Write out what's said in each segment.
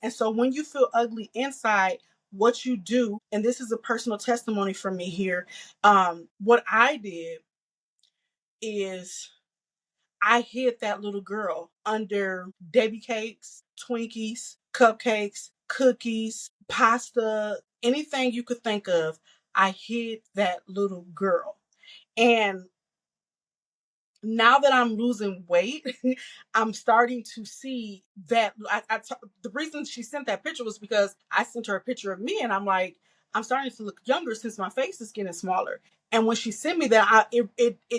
And so when you feel ugly inside, what you do, and this is a personal testimony from me here, what I did is I hid that little girl under baby cakes, Twinkies, cupcakes, cookies, pasta, anything you could think of. I hid that little girl. And now that I'm losing weight, I'm starting to see that the reason she sent that picture was because I sent her a picture of me, and I'm like, I'm starting to look younger since my face is getting smaller. And when she sent me that,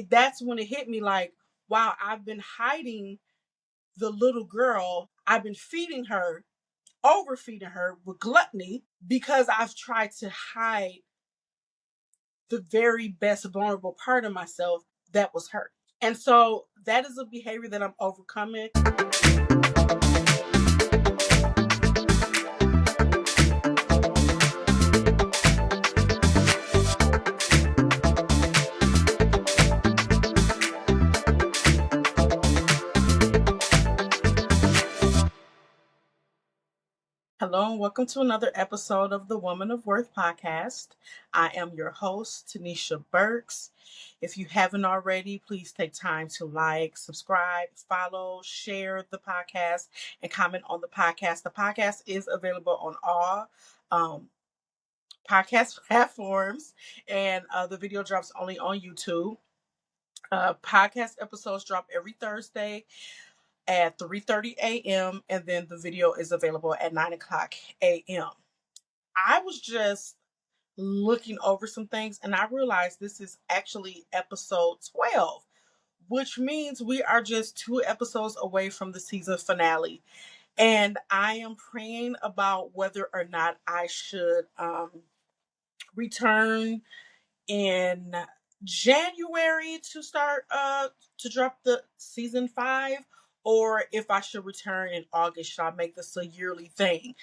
that's when it hit me like, wow, I've been hiding the little girl. I've been feeding her, overfeeding her with gluttony because I've tried to hide the very best vulnerable part of myself that was her. And so that is a behavior that I'm overcoming. Hello and welcome to another episode of the Woman of Worth podcast. I am your host, Tanisha Burks. If you haven't already, please take time to like, subscribe, follow, share the podcast, and comment on the podcast. The podcast is available on all podcast platforms, and the video drops only on YouTube. Podcast episodes drop every Thursday at 3:30 a.m. and then the video is available at 9 o'clock a.m. I was just looking over some things and I realized this is actually episode 12, which means we are just 2 episodes away from the season finale. And I am praying about whether or not I should return in January to start to drop the season 5, or if I should return in August. Should I make this a yearly thing?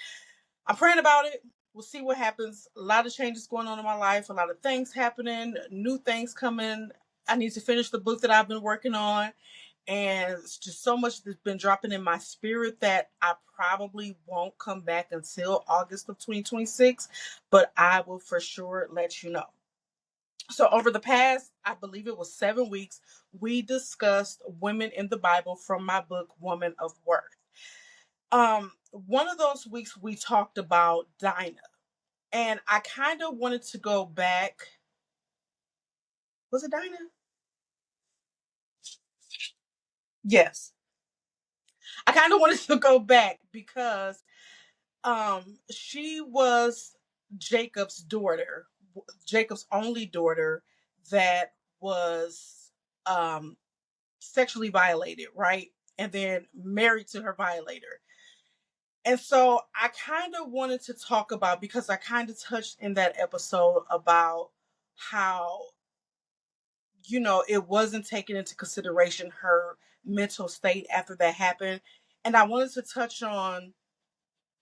I'm praying about it. We'll see what happens. A lot of changes going on in my life, a lot of things happening, new things coming. I need to finish the book that I've been working on. And it's just so much that's been dropping in my spirit that I probably won't come back until August of 2026. But I will for sure let you know. So over the past, I believe it was 7 weeks, we discussed women in the Bible from my book, Woman of Worth. One of those weeks we talked about Dinah, and I kind of wanted to go back. Was it Dinah? Yes. I kind of wanted to go back because she was Jacob's daughter, Jacob's only daughter that was sexually violated, right? And then married to her violator. And so I kind of wanted to talk about, because I kind of touched in that episode about how, it wasn't taken into consideration her mental state after that happened. And I wanted to touch on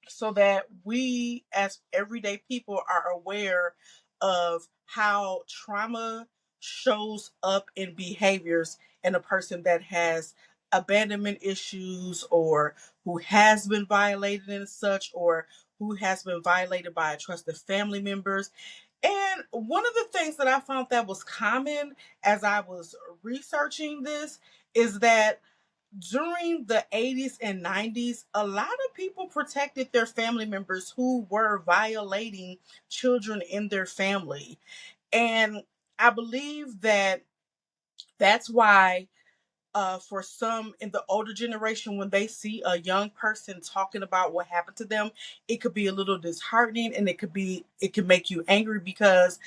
so that we as everyday people are aware of how trauma shows up in behaviors in a person that has abandonment issues, or who has been violated and such, or who has been violated by trusted family members. And one of the things that I found that was common as I was researching this is that during the 80s and 90s, a lot of people protected their family members who were violating children in their family. And I believe that that's why, for some in the older generation, when they see a young person talking about what happened to them, it could be a little disheartening, and it can make you angry because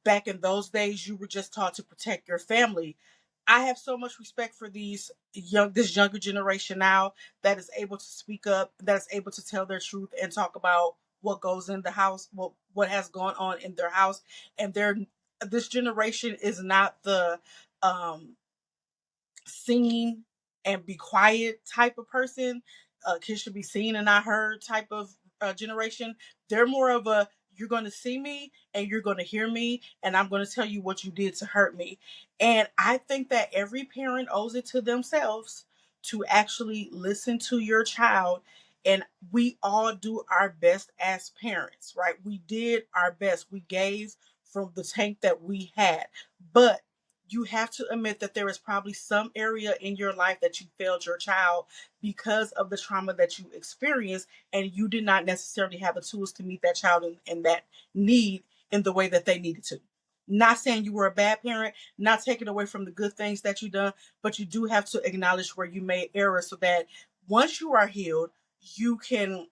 back in those days you were just taught to protect your family. I have so much respect for this younger generation now that is able to speak up, that is able to tell their truth and talk about what goes in the house, what has gone on in their house. And this generation is not the um seen and be quiet type of person. Kids should be seen and not heard type of generation. They're more of a, you're going to see me and you're going to hear me, and I'm going to tell you what you did to hurt me. And I think that every parent owes it to themselves to actually listen to your child And we all do our best as parents, right? We did our best. We gave from the tank that we had. But you have to admit that there is probably some area in your life that you failed your child because of the trauma that you experienced, and you did not necessarily have the tools to meet that child in that need in the way that they needed to. Not saying you were a bad parent, not taking away from the good things that you done, but you do have to acknowledge where you made errors so that once you are healed, you can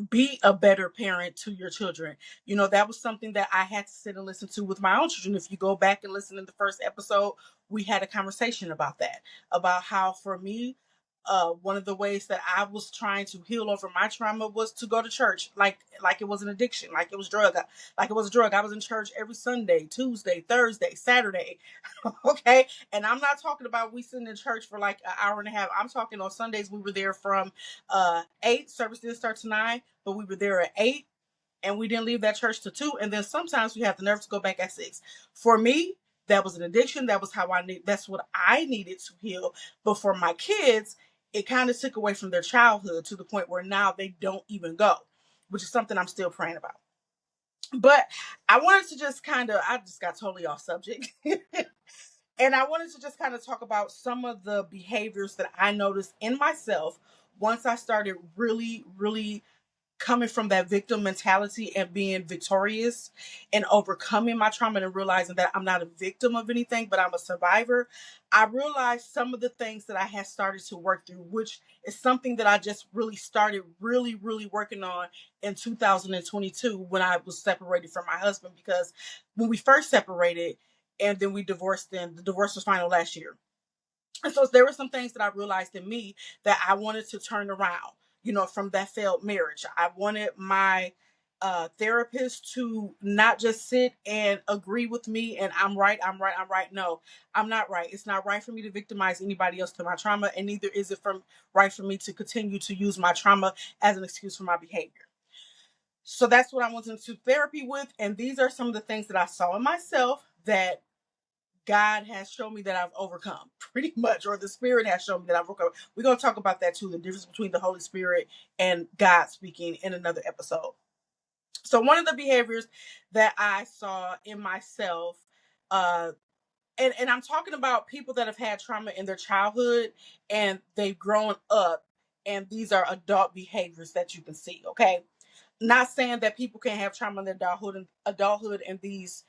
be a better parent to your children. You know, that was something that I had to sit and listen to with my own children. If you go back and listen in the first episode, we had a conversation about that, about how for me, one of the ways that I was trying to heal over my trauma was to go to church, like it was an addiction, like it was drug, like it was a drug. I was in church every Sunday, Tuesday, Thursday, Saturday. Okay, and I'm not talking about we sitting in church for like an hour and a half. I'm talking on Sundays we were there from 8. Service didn't start to 9, but we were there at 8, and we didn't leave that church to 2. And then sometimes we have the nerve to go back at 6. For me, that was an addiction. That was how I need. That's what I needed to heal. But for my kids, it kind of took away from their childhood to the point where now they don't even go, which is something I'm still praying about. But I wanted to just I just got totally off subject. And I wanted to just kind of talk about some of the behaviors that I noticed in myself once I started really, really coming from that victim mentality and being victorious and overcoming my trauma and realizing that I'm not a victim of anything, but I'm a survivor. I realized some of the things that I had started to work through, which is something that I just really started really, really working on in 2022 when I was separated from my husband. Because when we first separated and then we divorced, then the divorce was final last year. And so there were some things that I realized in me that I wanted to turn around, you know, from that failed marriage. I wanted my therapist to not just sit and agree with me and I'm right, I'm right, I'm right. No, I'm not right. It's not right for me to victimize anybody else to my trauma, and neither is it right for me to continue to use my trauma as an excuse for my behavior. So that's what I went into therapy with. And these are some of the things that I saw in myself that God has shown me that I've overcome, pretty much, or the Spirit has shown me that I've overcome. We're going to talk about that too, the difference between the Holy Spirit and God speaking in another episode. So, one of the behaviors that I saw in myself, uh, and I'm talking about people that have had trauma in their childhood and they've grown up, and these are adult behaviors that you can see, okay? Not saying that people can't have trauma in their adulthood and these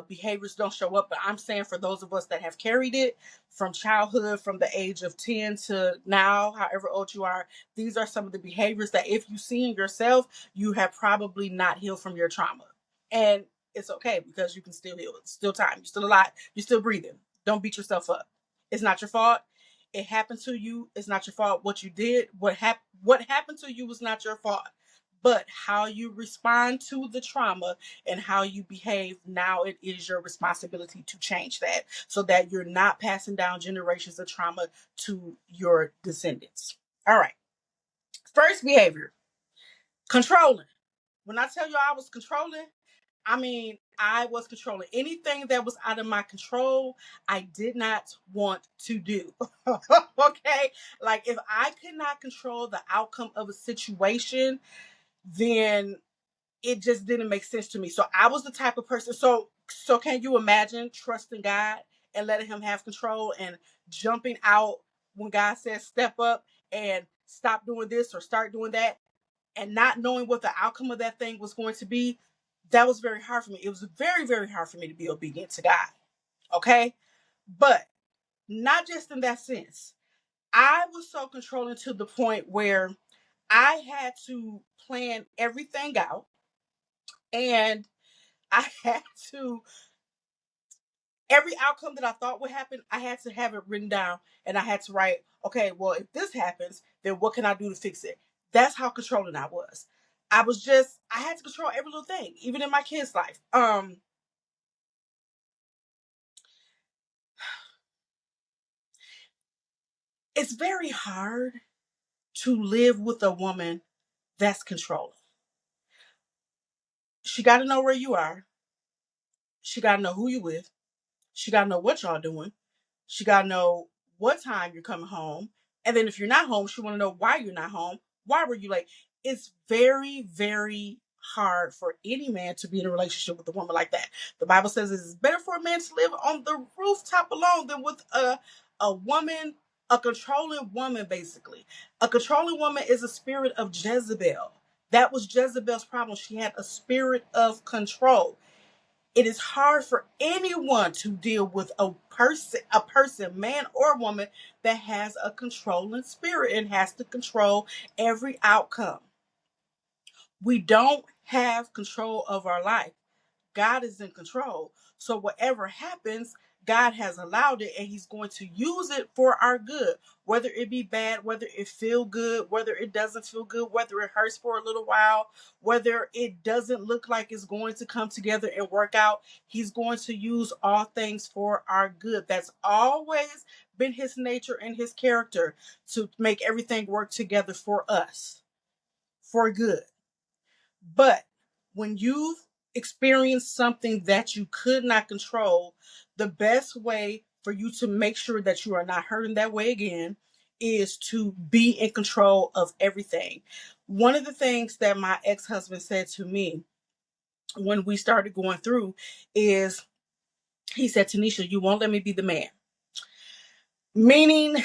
behaviors don't show up, but I'm saying for those of us that have carried it from childhood, from the age of 10 to now, however old you are, these are some of the behaviors that if you see in yourself, you have probably not healed from your trauma. And it's okay because you can still heal. It's still time. You're still alive. You're still breathing. Don't beat yourself up. It's not your fault. It happened to you. It's not your fault. What you did, what happened to you was not your fault, but how you respond to the trauma and how you behave, now it is your responsibility to change that so that you're not passing down generations of trauma to your descendants. All right. First behavior, controlling. When I tell you I was controlling, I mean, I was controlling anything that was out of my control. I did not want to do. Okay. Like if I could not control the outcome of a situation, then it just didn't make sense to me. So I was the type of person. So can you imagine trusting God and letting him have control and jumping out when God says step up and stop doing this or start doing that and not knowing what the outcome of that thing was going to be? That was very hard for me. It was very, very hard for me to be obedient to God. Okay. But not just in that sense. I was so controlling to the point where I had to plan everything out, and I had to, every outcome that I thought would happen, I had to have it written down and I had to write, okay, well, if this happens, then what can I do to fix it? That's how controlling I was. I had to control every little thing, even in my kids' life. It's very hard to live with a woman that's controlling. She got to know where you are. She got to know who you with. She got to know what y'all doing. She got to know what time you're coming home. And then if you're not home, she want to know why you're not home. Why were you late? It's very, very hard for any man to be in a relationship with a woman like that. The Bible says it's better for a man to live on the rooftop alone than with a woman, a controlling woman, basically. A controlling woman is a spirit of Jezebel. That was Jezebel's problem. She had a spirit of control. It is hard for anyone to deal with a person, man or woman, that has a controlling spirit and has to control every outcome. We don't have control of our life. God is in control. So whatever happens, God has allowed it, and he's going to use it for our good. Whether it be bad, whether it feel good, whether it doesn't feel good, whether it hurts for a little while, whether it doesn't look like it's going to come together and work out, he's going to use all things for our good. That's always been his nature and his character, to make everything work together for us, for good. But when you've experienced something that you could not control, the best way for you to make sure that you are not hurting that way again is to be in control of everything. One of the things that my ex-husband said to me when we started going through is, he said, Tanisha, you won't let me be the man. Meaning,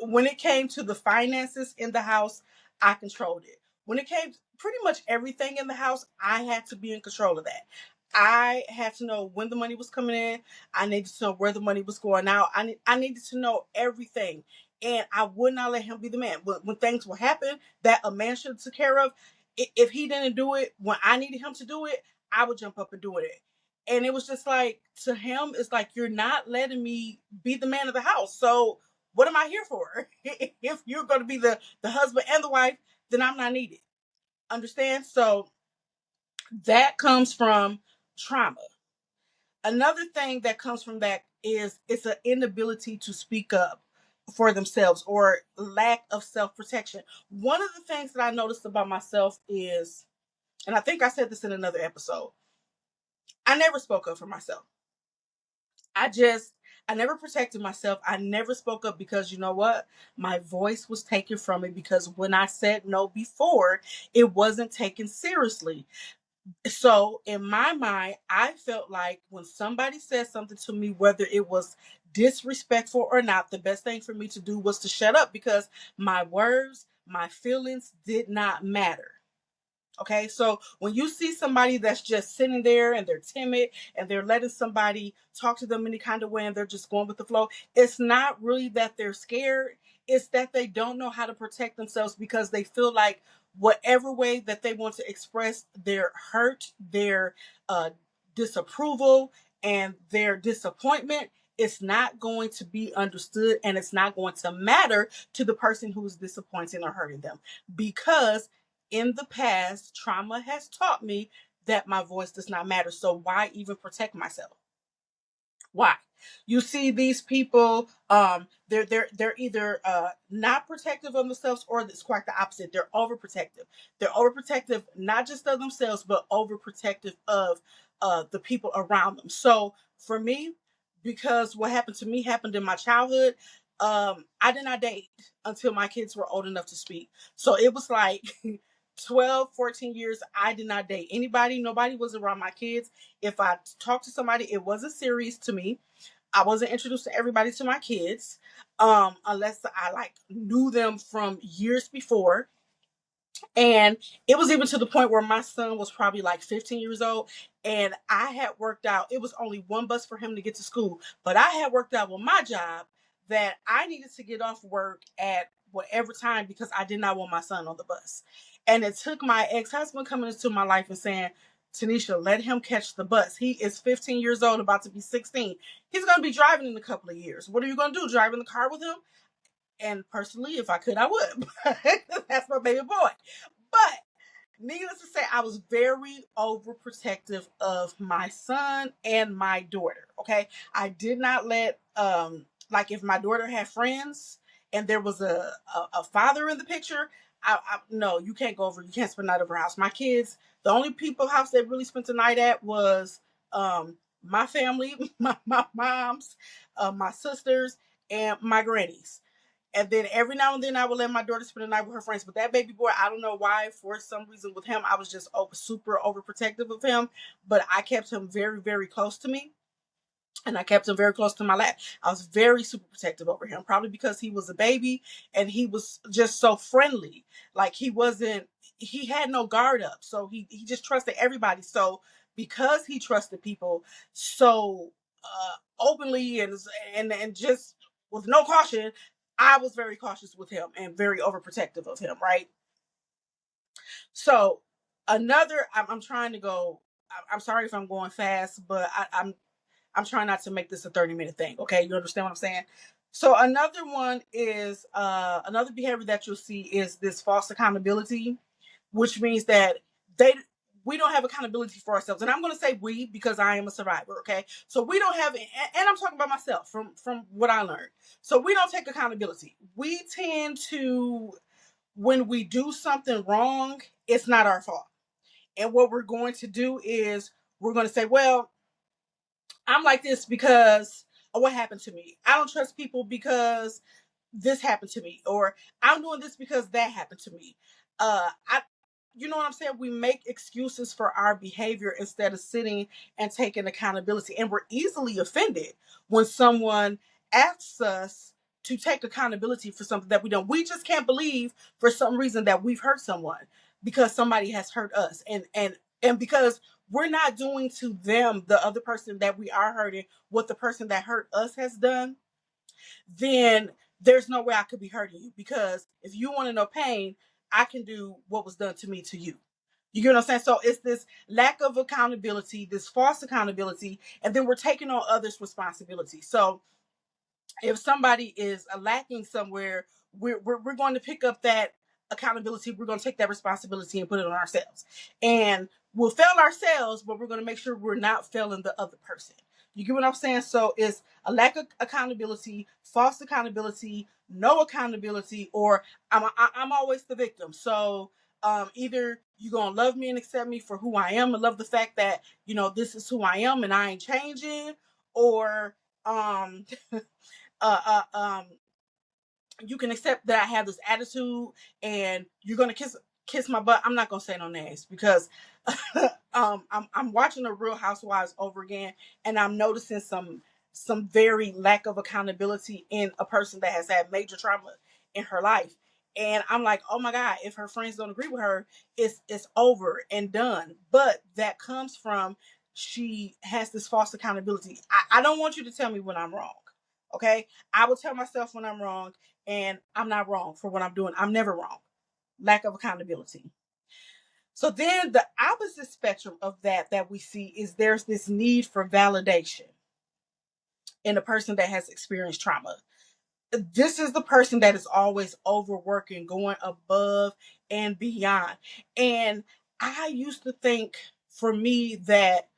when it came to the finances in the house, I controlled it. When it came to pretty much everything in the house, I had to be in control of that. I had to know when the money was coming in. I needed to know where the money was going out. I needed to know everything. And I would not let him be the man. When things will happen that a man should have took care of, if he didn't do it when I needed him to do it, I would jump up and do it. And it was just like, to him, it's like, you're not letting me be the man of the house. So what am I here for? If you're going to be the husband and the wife, then I'm not needed. Understand? So that comes from trauma. Another thing that comes from that is it's an inability to speak up for themselves, or lack of self-protection. One of the things that I noticed about myself is, and I think I said this in another episode, I never spoke up for myself. I just, I never protected myself. I never spoke up, because you know what? My voice was taken from me, because when I said no before, it wasn't taken seriously. So in my mind, I felt like when somebody said something to me, whether it was disrespectful or not, the best thing for me to do was to shut up, because my words, my feelings did not matter. Okay, so when you see somebody that's just sitting there and they're timid and they're letting somebody talk to them any kind of way and they're just going with the flow, it's not really that they're scared. It's that they don't know how to protect themselves, because they feel like whatever way that they want to express their hurt, their uh, disapproval, and their disappointment, it's not going to be understood, and it's not going to matter to the person who is disappointing or hurting them, because in the past, trauma has taught me that my voice does not matter. So why even protect myself? Why? You see these people, they're either not protective of themselves, or it's quite the opposite. They're overprotective. They're overprotective not just of themselves, but overprotective of the people around them. So for me, because what happened to me happened in my childhood, I did not date until my kids were old enough to speak. So it was like 12, 14 years, I did not date anybody. Nobody was around my kids. If I talked to somebody, it wasn't serious to me. I wasn't introduced to everybody to my kids, unless I like knew them from years before. And it was even to the point where my son was probably like 15 years old. And I had worked out, it was only one bus for him to get to school. But I had worked out with my job that I needed to get off work at whatever time, because I did not want my son on the bus. And it took my ex-husband coming into my life and saying, Tanisha, let him catch the bus. He is 15 years old, about to be 16. He's going to be driving in a couple of years. What are you going to do? Drive in the car with him? And personally, if I could, I would. That's my baby boy. But needless to say, I was very overprotective of my son and my daughter. Okay. I did not let, like, if my daughter had friends and there was a father in the picture, no, you can't go over, you can't spend the night over our house. My kids, the only people house they really spent the night at was my family, my moms, my sisters, and my grannies. And then every now and then I would let my daughter spend the night with her friends. But that baby boy, I don't know why, for some reason with him, I was just super overprotective of him. But I kept him very, very close to me. And I kept him very close to my lap. I was very super protective over him, probably because he was a baby and he was just so friendly. Like he had no guard up. So he just trusted everybody. So because he trusted people so openly and just with no caution, I was very cautious with him and very overprotective of him, right? So I'm trying to go. I'm sorry if I'm going fast, but I'm trying not to make this a 30-minute thing. Okay, you understand what I'm saying? So another one is another behavior that you'll see is this false accountability, which means that they we don't have accountability for ourselves. And I'm going to say we because I am a survivor. Okay, so we don't have, and I'm talking about myself from what I learned. So we don't take accountability. We tend to, when we do something wrong, it's not our fault. And what we're going to do is we're going to say, well, I'm like this because of what happened to me. I don't trust people because this happened to me, or I'm doing this because that happened to me. I, you know what I'm saying? We make excuses for our behavior instead of sitting and taking accountability. And we're easily offended when someone asks us to take accountability for something that we don't. We just can't believe for some reason that we've hurt someone because somebody has hurt us, and because we're not doing to them, the other person that we are hurting, what the person that hurt us has done, then there's no way I could be hurting you. Because if you want to know pain, I can do what was done to me to you. You get what I'm saying? So it's this lack of accountability, this false accountability, and then we're taking on others' responsibility. So if somebody is lacking somewhere, we're going to pick up that accountability. We're going to take that responsibility and put it on ourselves. And we'll fail ourselves, but we're going to make sure we're not failing the other person. You get what I'm saying? So it's a lack of accountability, false accountability, no accountability, or I'm always the victim. So either you're going to love me and accept me for who I am and love the fact that, this is who I am and I ain't changing, or um, uh, uh, um, you can accept that I have this attitude and you're gonna kiss my butt. I'm not gonna say no names because I'm watching the Real Housewives over again and I'm noticing some very lack of accountability in a person that has had major trauma in her life. And I'm like, oh my God, if her friends don't agree with her, it's over and done. But that comes from, she has this false accountability. I don't want you to tell me when I'm wrong. Okay. I will tell myself when I'm wrong, and I'm not wrong for what I'm doing. I'm never wrong. Lack of accountability. So then the opposite spectrum of that we see is there's this need for validation in a person that has experienced trauma. This is the person that is always overworking, going above and beyond. And I used to think, for me, that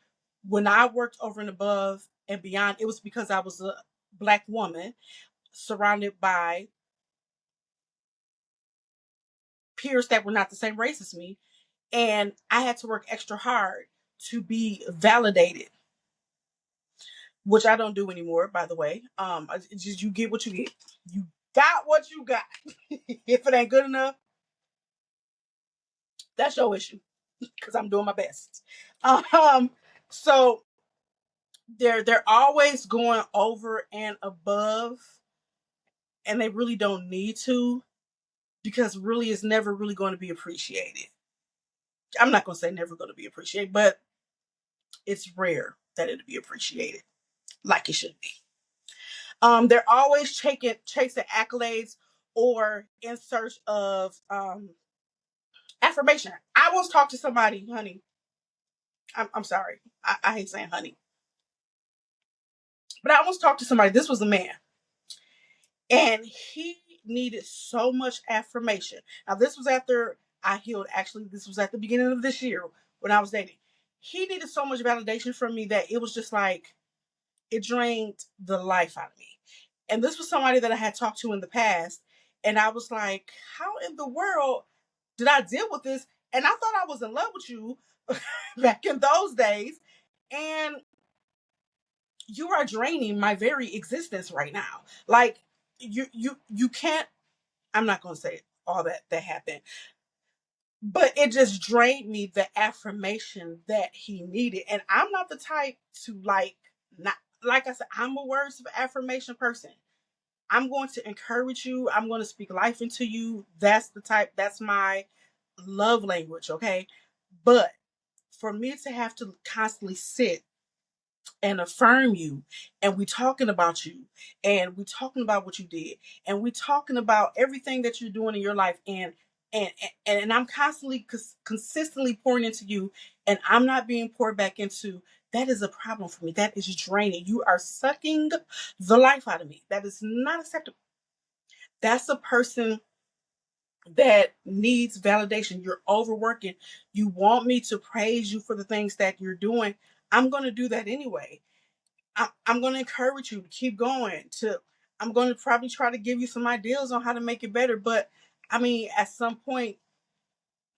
when I worked over and above and beyond, it was because I was a Black woman surrounded by peers that were not the same race as me, and I had to work extra hard to be validated, which I don't do anymore, by the way. It's just, you get what you get. You got what you got. If it ain't good enough, that's your issue, because I'm doing my best. Um, so they're always going over and above, and they really don't need to, because really it's never really going to be appreciated. I'm not going to say never going to be appreciated, but it's rare that it'll be appreciated like it should be. They're always chasing accolades or in search of affirmation. I once talked to somebody, honey. I'm sorry. I hate saying honey. But I once talked to somebody, this was a man, and he needed so much affirmation. Now, this was after I healed. Actually, this was at the beginning of this year when I was dating. He needed so much validation from me that it was just like, it drained the life out of me. And this was somebody that I had talked to in the past. And I was like, how in the world did I deal with this? And I thought I was in love with you back in those days. And you are draining my very existence right now. Like, you can't. I'm not gonna say all that happened, but it just drained me the affirmation that he needed. And I'm not the type to not like I said, I'm a words of affirmation person. I'm going to encourage you. I'm going to speak life into you. That's my love language, okay? But for me to have to constantly sit and affirm you, and we talking about you, and we talking about what you did, and we talking about everything that you're doing in your life, and I'm constantly consistently pouring into you, and I'm not being poured back into. That is a problem for me. That is draining. You are sucking the life out of me. That is not acceptable. That's a person that needs validation. You're overworking. You want me to praise you for the things that you're doing. I'm going to do that anyway. I'm going to encourage you to keep going. I'm going to probably try to give you some ideas on how to make it better. But I mean, at some point,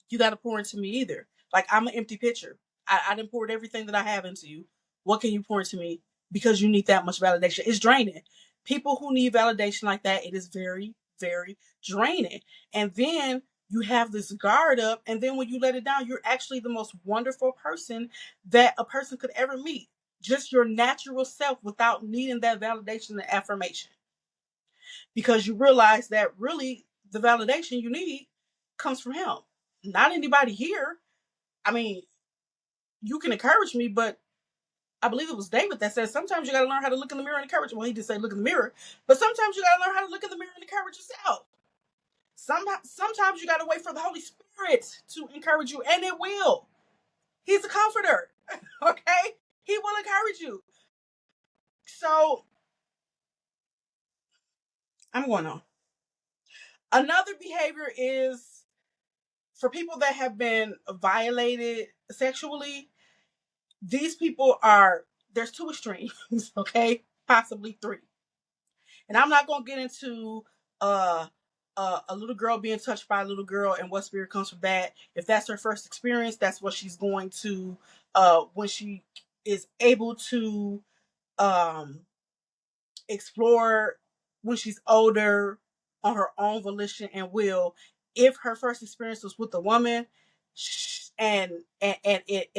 you got to pour into me either. Like, I'm an empty pitcher. I didn't pour everything that I have into you. What can you pour into me? Because you need that much validation. It's draining. People who need validation like that, it is very, very draining. And then you have this guard up, and then when you let it down, you're actually the most wonderful person that a person could ever meet. Just your natural self without needing that validation and affirmation. Because you realize that really the validation you need comes from him, not anybody here. I mean, you can encourage me, but I believe it was David that said sometimes you got to learn how to look in the mirror and encourage. Well, he did say look in the mirror, but sometimes you got to learn how to look in the mirror and encourage yourself. Sometimes you got to wait for the Holy Spirit to encourage you, and it will. He's a comforter, okay? He will encourage you. So I'm going on. Another behavior is for people that have been violated sexually. These people are, there's two extremes, okay? Possibly three. And I'm not going to get into uh, a little girl being touched by a little girl and what spirit comes from that. If that's her first experience, that's what she's going to, when she is able to um, explore when she's older on her own volition and will. If her first experience was with a woman, and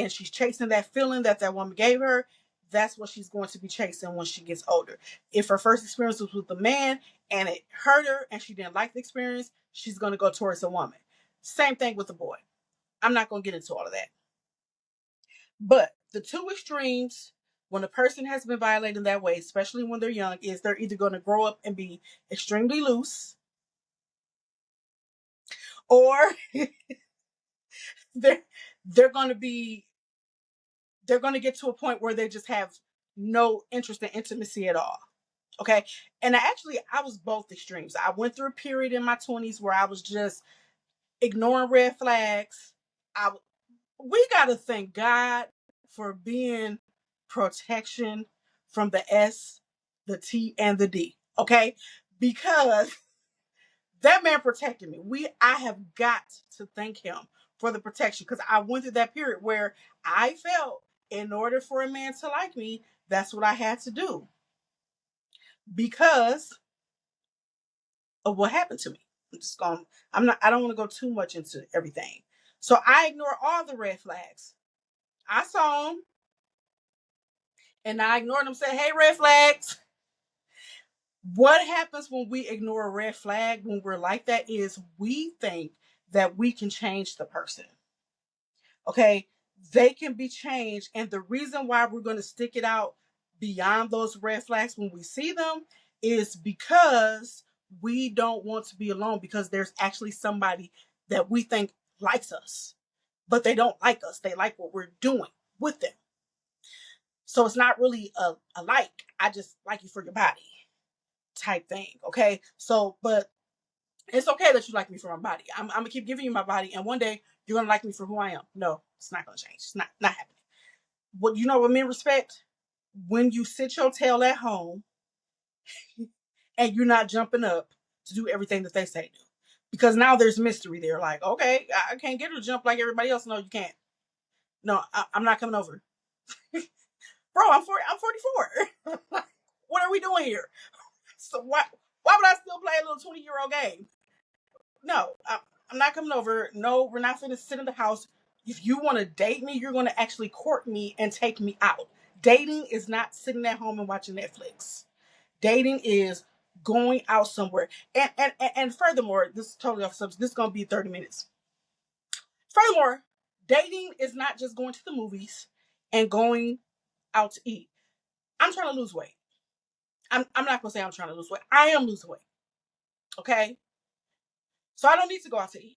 she's chasing that feeling that woman gave her, that's what she's going to be chasing when she gets older. If her first experience was with a man and it hurt her and she didn't like the experience, she's going to go towards a woman. Same thing with a boy. I'm not going to get into all of that. But the two extremes, when a person has been violated that way, especially when they're young, is they're either going to grow up and be extremely loose, or they're they're going to be they're going to get to a point where they just have no interest in intimacy at all. Okay. And I was both extremes. I went through a period in my 20s where I was just ignoring red flags. I We got to thank God for being protection from the S, the T, and the D. Okay, because that man protected me. I have got to thank him for the protection, because I went through that period where I felt in order for a man to like me, that's what I had to do because of what happened to me. I'm just going. I'm not. I don't want to go too much into everything. So I ignore all the red flags. I saw them and I ignored them. Said, "Hey, red flags." What happens when we ignore a red flag when we're like that is we think that we can change the person. Okay, they can be changed, and the reason why we're going to stick it out beyond those red flags when we see them is because we don't want to be alone, because there's actually somebody that we think likes us, but they don't like us. They like what we're doing with them. So it's not really a like. I just like you for your body type thing. Okay. So, but it's okay that you like me for my body. I'm gonna keep giving you my body, and one day you're gonna like me for who I am. No, it's not gonna change. It's not happening. What you know what men respect? When you sit your tail at home and you're not jumping up to do everything that they say do. Because now there's mystery there. Like, okay, I can't get her to jump like everybody else. No, you can't. No, I'm not coming over. Bro, I'm 44. What are we doing here? So what? Why would I still play a little 20-year-old game? No, I'm not coming over. No, we're not going to sit in the house. If you want to date me, you're going to actually court me and take me out. Dating is not sitting at home and watching Netflix. Dating is going out somewhere. And furthermore, this is totally off subject. This is going to be 30 minutes. Furthermore, dating is not just going to the movies and going out to eat. I'm trying to lose weight. I'm not going to say I'm trying to lose weight. I am losing weight. Okay? So I don't need to go out to eat.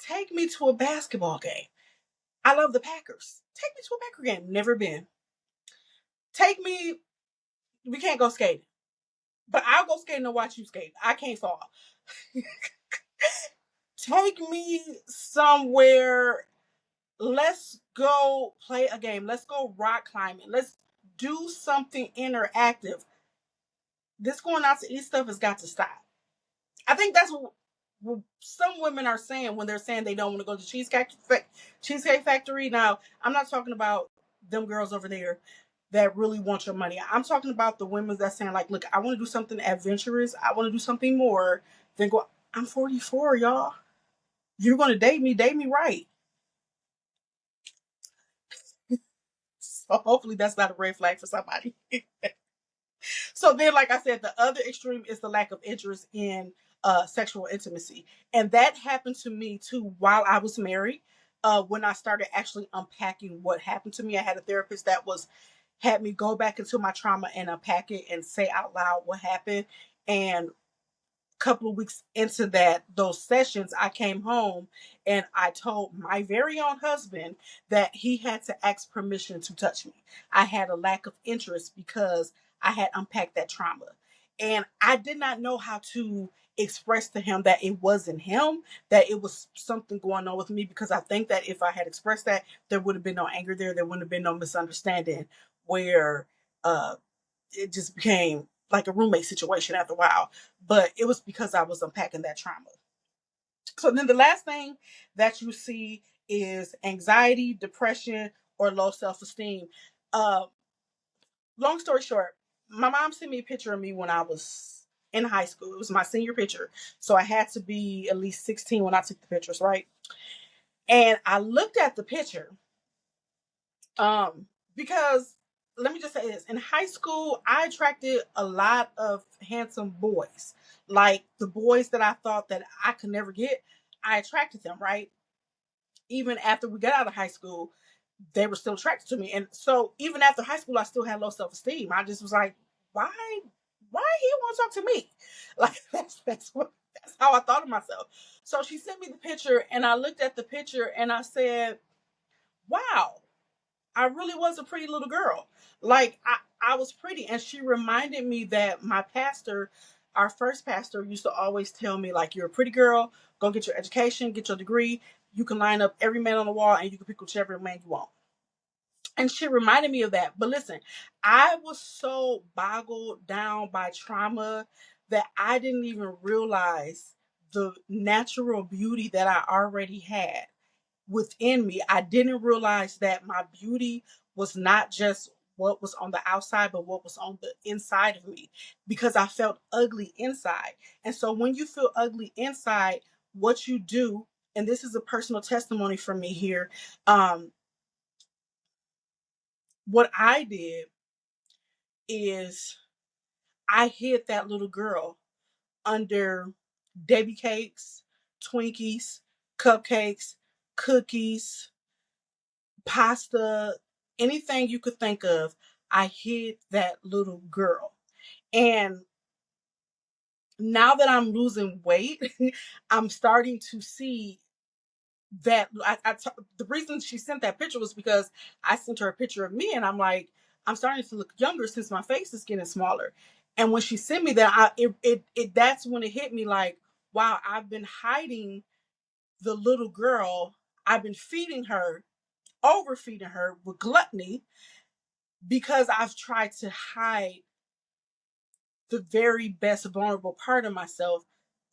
Take me to a basketball game. I love the Packers. Take me to a Packer game. Never been. Take me. We can't go skating, but I'll go skating and watch you skate. I can't fall. Take me somewhere. Let's go play a game. Let's go rock climbing. Let's do something interactive. This going out to eat stuff has got to stop. I think that's what some women are saying when they're saying they don't want to go to Cheesecake Factory. Now, I'm not talking about them girls over there that really want your money. I'm talking about the women that's saying, like, look, I want to do something adventurous. I want to do something more than go. I'm 44, y'all. You're going to date me right. So hopefully that's not a red flag for somebody. So then, like I said, the other extreme is the lack of interest in sexual intimacy. And that happened to me too while I was married. When I started actually unpacking what happened to me, I had a therapist that was had me go back into my trauma and unpack it and say out loud what happened. And couple of weeks into those sessions, I came home and I told my very own husband that he had to ask permission to touch me. I had a lack of interest because I had unpacked that trauma. And I did not know how to express to him that it wasn't him, that it was something going on with me, because I think that if I had expressed that, there would have been no anger there. There wouldn't have been no misunderstanding where uh it just became like a roommate situation after a while. But it was because I was unpacking that trauma. So then the last thing that you see is anxiety, depression, or low self-esteem. Uh, Long story short, my mom sent me a picture of me when I was in high school. It was my senior picture. So I had to be at least 16 when I took the pictures, right? And I looked at the picture Um, because let me just say this. In high school, I attracted a lot of handsome boys. Like the boys that I thought that I could never get, I attracted them, right? Even after we got out of high school, they were still attracted to me. And so even after high school, I still had low self-esteem. I just was like, why he want to talk to me? Like that's how I thought of myself. So she sent me the picture and I looked at the picture and I said, wow, I really was a pretty little girl. Like I was pretty. And she reminded me that my pastor, our first pastor, used to always tell me, like, you're a pretty girl, go get your education, get your degree. You can line up every man on the wall and you can pick whichever man you want. And she reminded me of that. But listen, I was so boggled down by trauma that I didn't even realize the natural beauty that I already had within me. I didn't realize that my beauty was not just what was on the outside, but what was on the inside of me, because I felt ugly inside. And so when you feel ugly inside, what you do, and this is a personal testimony from me here, what I did is I hid that little girl under Debbie cakes, Twinkies, cupcakes, cookies, pasta, anything you could think of. I hid that little girl. And now that I'm losing weight, I'm starting to see that the reason she sent that picture was because I sent her a picture of me and I'm like, I'm starting to look younger since my face is getting smaller. And when she sent me that, that's when it hit me like, wow, I've been hiding the little girl. I've been feeding her, overfeeding her with gluttony, because I've tried to hide the very best vulnerable part of myself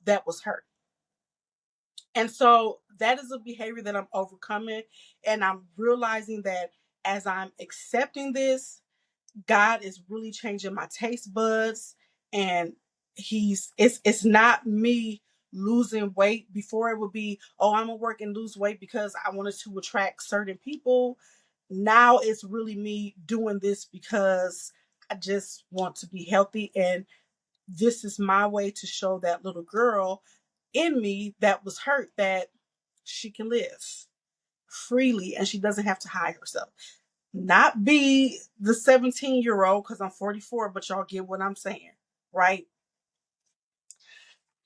that was hurt. And so that is a behavior that I'm overcoming. And I'm realizing that as I'm accepting this, God is really changing my taste buds. And it's not me losing weight. Before it would be, oh, I'm gonna work and lose weight because I wanted to attract certain people. Now it's really me doing this because I just want to be healthy, and this is my way to show that little girl in me that was hurt that she can live freely and she doesn't have to hide herself. Not be the 17-year-old because I'm 44, but y'all get what I'm saying, right?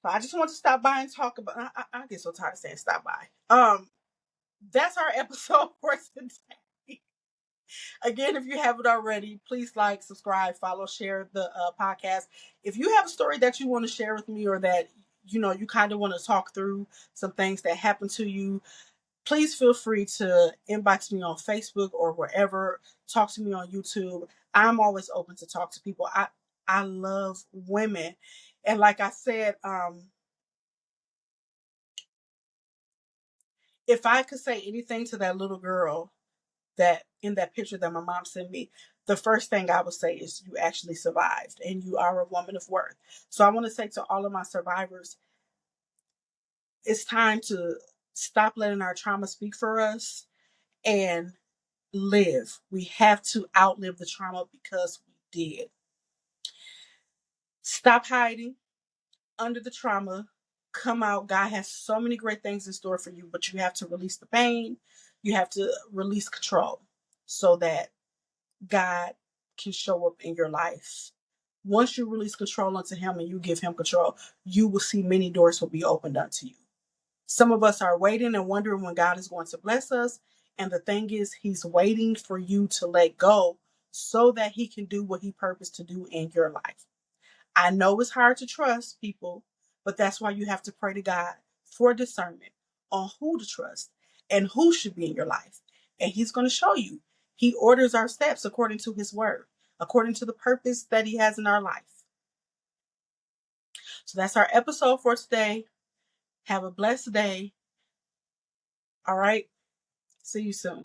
So I just want to stop by and talk about. I get so tired of saying stop by. That's our episode for today. Again, if you haven't already, please like, subscribe, follow, share the podcast. If you have a story that you want to share with me, or that you kind of want to talk through some things that happened to you, please feel free to inbox me on Facebook or wherever. Talk to me on YouTube. I'm always open to talk to people. I love women, and like I said, if I could say anything to that little girl that in that picture that my mom sent me, the first thing I would say is you actually survived and you are a woman of worth. So I want to say to all of my survivors, it's time to stop letting our trauma speak for us and live. We have to outlive the trauma because we did. Stop hiding under the trauma. Come out. God has so many great things in store for you, but you have to release the pain. You have to release control so that God can show up in your life. Once you release control unto Him and you give Him control, you will see many doors will be opened unto you. Some of us are waiting and wondering when God is going to bless us. And the thing is, He's waiting for you to let go so that He can do what He purposed to do in your life. I know it's hard to trust people, but that's why you have to pray to God for discernment on who to trust and who should be in your life. And He's going to show you. He orders our steps according to His word, according to the purpose that He has in our life. So that's our episode for today. Have a blessed day. All right. See you soon.